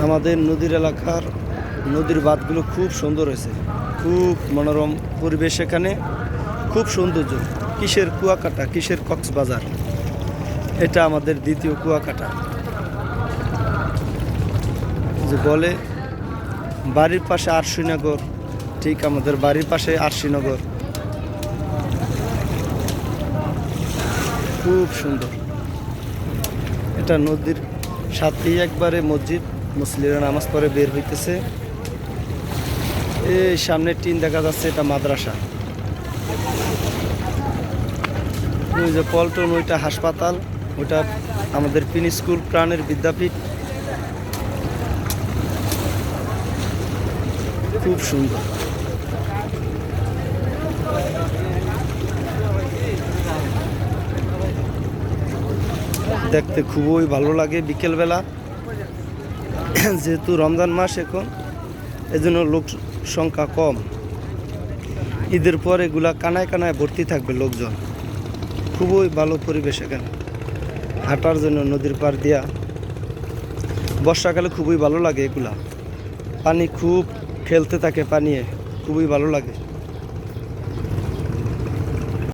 আমাদের নদীর এলাকার নদীর বাঁধগুলো খুব সুন্দর হয়েছে, খুব মনোরম পরিবেশ। এখানে খুব সৌন্দর্য। কিসের কুয়াকাটা, কিসের কক্সবাজার, এটা আমাদের দ্বিতীয় কুয়াকাটা। যে বলে বাড়ির পাশে আরশিনগর, ঠিক আমাদের বাড়ির পাশে আরশিনগর। খুব সুন্দর। এটা নদীর সাথেই একবারে মসজিদ, মুসলিমরা নামাজ পড়ে বের হইতেছে। এই সামনে টিন দেখা যাচ্ছে, এটা মাদ্রাসা। ওই যে পল্টন, ওইটা হাসপাতাল, ওইটা আমাদের পিন স্কুল, প্রাণের বিদ্যাপীঠ। খুব সুন্দর। দেখতে খুবই ভালো লাগে বিকেলবেলা, যেহেতু রমজান মাস এখন, এজন্য লোক সংখ্যা কম। ঈদের পর এগুলা কানায় কানায় ভর্তি থাকবে লোকজন। খুবই ভালো পরিবেশ এখানে হাঁটার জন্য, নদীর পাড় দিয়া। বর্ষাকালে খুবই ভালো লাগে এগুলা, পানি খুব খেলতে থাকে, পানিয়ে খুবই ভালো লাগে।